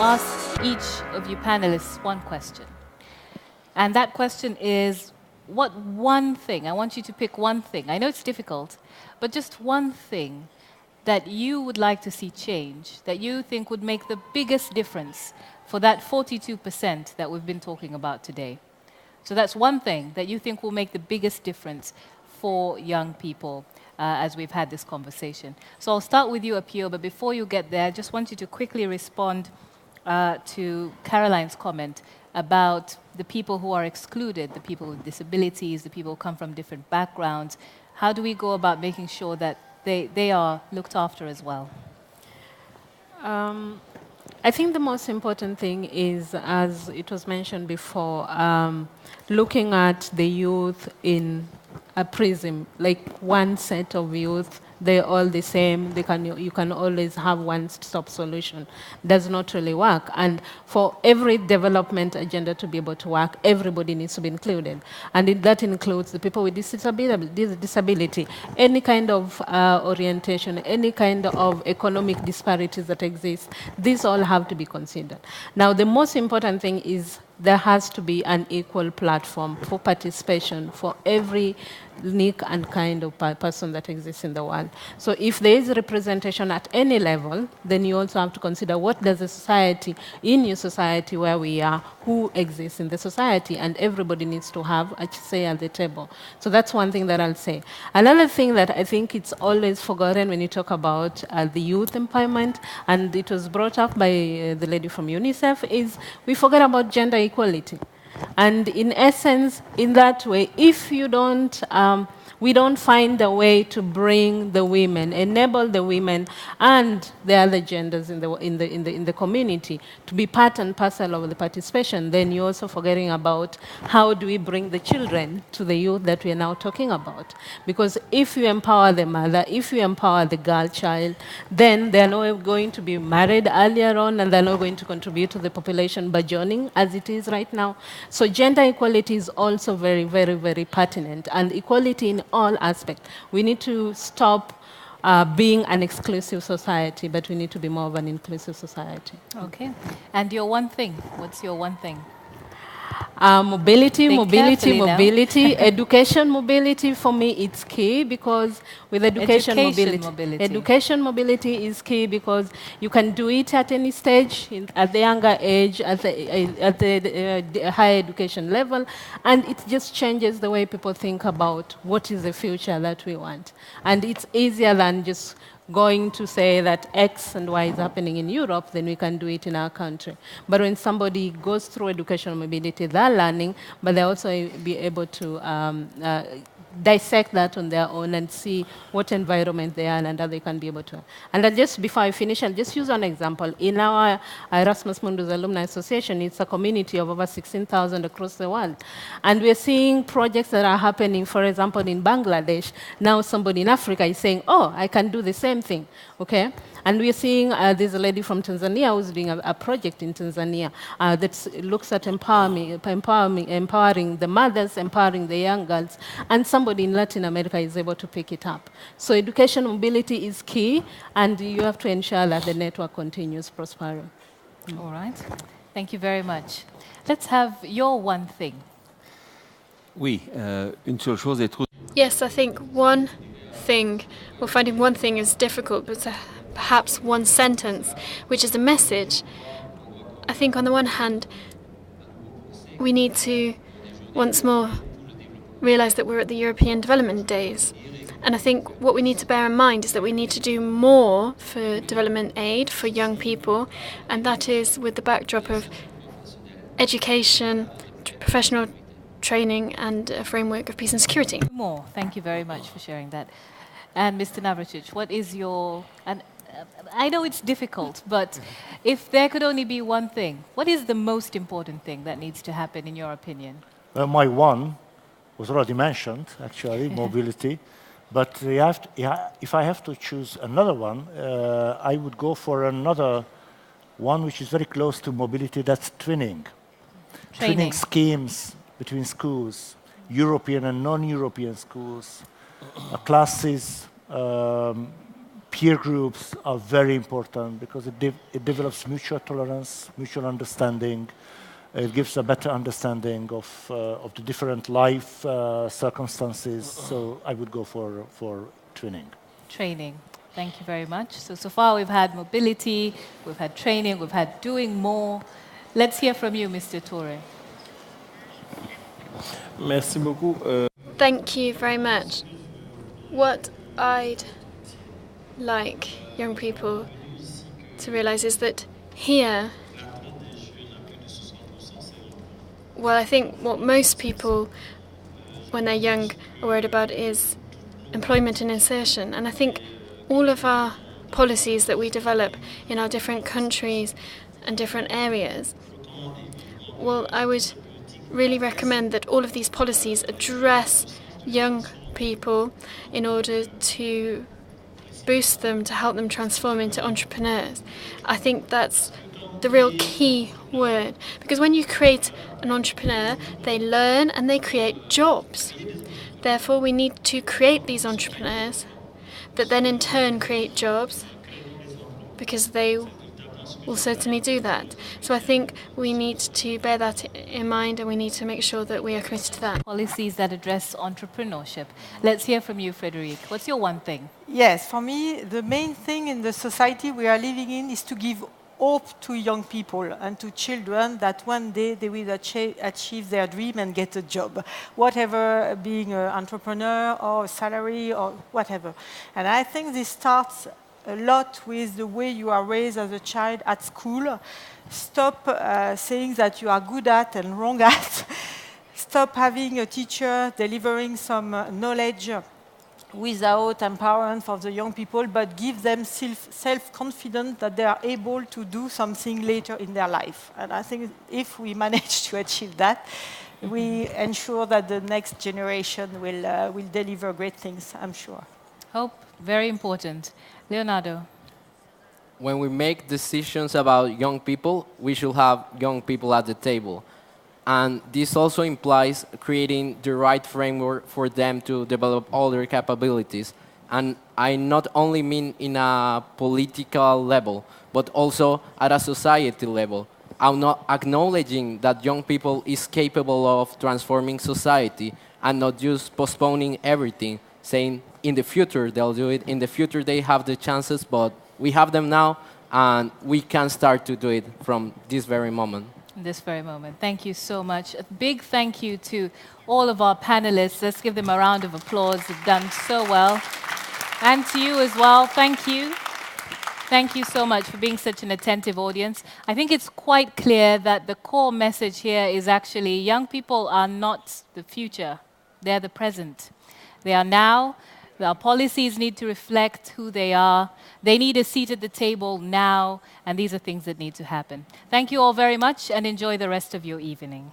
ask each of you panelists one question. And that question is, what one thing, I want you to pick one thing, I know it's difficult, but just one thing that you would like to see change, that you think would make the biggest difference for that 42% that we've been talking about today. So that's one thing that you think will make the biggest difference for young people as we've had this conversation. So I'll start with you, Apio, but before you get there, I just want you to quickly respond to Caroline's comment about the people who are excluded, the people with disabilities, the people who come from different backgrounds. How do we go about making sure that they are looked after as well? I think the most important thing is, as it was mentioned before, looking at the youth in a prism, like one set of youth, they're all the same, you can always have one-stop solution. Does not really work. And for every development agenda to be able to work, everybody needs to be included. And that includes the people with disability, any kind of orientation, any kind of economic disparities that exist. These all have to be considered. Now, the most important thing is there has to be an equal platform for participation for every unique and kind of person that exists in the world. So if there is representation at any level, then you also have to consider what does the society, in your society where we are, who exists in the society, and everybody needs to have a say at the table. So that's one thing that I'll say. Another thing that I think it's always forgotten when you talk about the youth empowerment, and it was brought up by the lady from UNICEF, is we forget about gender equality. And in essence, in that way, if you don't, we don't find a way to bring the women, enable the women and the other genders in the community to be part and parcel of the participation, then you're also forgetting about how do we bring the children to the youth that we are now talking about. Because if you empower the mother, if you empower the girl child, then they are not going to be married earlier on, and they're not going to contribute to the population burgeoning as it is right now. So gender equality is also very, very, very pertinent, and equality in all aspects. We need to stop being an exclusive society, but we need to be more of an inclusive society. Okay. And your one thing, what's your one thing? Mobility. Education mobility, for me, it's key, because with education mobility is key, because you can do it at any stage, at the younger age, at the higher education level, and it just changes the way people think about what is the future that we want. And it's easier than just going to say that X and Y is happening in Europe, then we can do it in our country. But when somebody goes through educational mobility, they're learning, but they also be able to dissect that on their own and see what environment they are in and how they can be able to. And then just before I finish, I'll just use an example. In our Erasmus Mundus Alumni Association, it's a community of over 16,000 across the world. And we're seeing projects that are happening, for example, in Bangladesh. Now somebody in Africa is saying, oh, I can do the same thing, okay? And we're seeing there's a lady from Tanzania who's doing a project in Tanzania that looks at empowering the mothers, empowering the young girls, and somebody in Latin America is able to pick it up. So education mobility is key, and you have to ensure that the network continues prospering. All right. Thank you very much. Let's have your one thing. Oui, une seule chose est trop. Yes, I think one thing, well, finding one thing is difficult, but perhaps one sentence, which is a message. I think on the one hand, we need to once more realise that we're at the European Development Days. And I think what we need to bear in mind is that we need to do more for development aid for young people, and that is with the backdrop of education, professional training, and a framework of peace and security. More. Thank you very much for sharing that. And Mr. Navracic, what is your... I know it's difficult, but if there could only be one thing, what is the most important thing that needs to happen, in your opinion? My one was already mentioned, actually, mobility. But if I have to choose another one, I would go for another one which is very close to mobility, that's twinning. Twinning schemes between schools, European and non-European schools, classes, peer groups are very important because it develops mutual tolerance, mutual understanding. It gives a better understanding of the different life circumstances. So I would go for training. Training. Thank you very much. So far we've had mobility, we've had training, we've had doing more. Let's hear from you, Mr. Toure. Merci beaucoup. Thank you very much. What I'd like young people to realize is that here, well, I think what most people, when they're young, are worried about is employment and insertion. And I think all of our policies that we develop in our different countries and different areas, well, I would really recommend that all of these policies address young people in order to boost them, to help them transform into entrepreneurs. I think that's the real key word, because when you create an entrepreneur, they learn and they create jobs. Therefore, we need to create these entrepreneurs that then in turn create jobs, because they will certainly do that. So I think we need to bear that in mind, and we need to make sure that we are committed to that. Policies that address entrepreneurship. Let's hear from you, Frédérique. What's your one thing? Yes, for me, the main thing in the society we are living in is to give hope to young people and to children that one day they will achieve their dream and get a job, whatever, being an entrepreneur or a salary or whatever. And I think this starts a lot with the way you are raised as a child at school. Stop saying that you are good at and wrong at. Stop having a teacher delivering some knowledge without empowerment for the young people, but give them self-confidence that they are able to do something later in their life. And I think if we manage to achieve that, we ensure that the next generation will deliver great things, I'm sure. Hope, very important. Leonardo. When we make decisions about young people, we should have young people at the table. And this also implies creating the right framework for them to develop all their capabilities. And I not only mean in a political level, but also at a society level. I'm not acknowledging that young people is capable of transforming society and not just postponing everything, saying in the future they'll do it, in the future they have the chances, but we have them now, and we can start to do it from this very moment. This very moment. Thank you so much. A big thank you to all of our panelists. Let's give them a round of applause. They've done so well. And to you as well, thank you. Thank you so much for being such an attentive audience. I think it's quite clear that the core message here is actually young people are not the future. They're the present. They are now. Our policies need to reflect who they are. They need a seat at the table now, and these are things that need to happen. Thank you all very much, and enjoy the rest of your evening.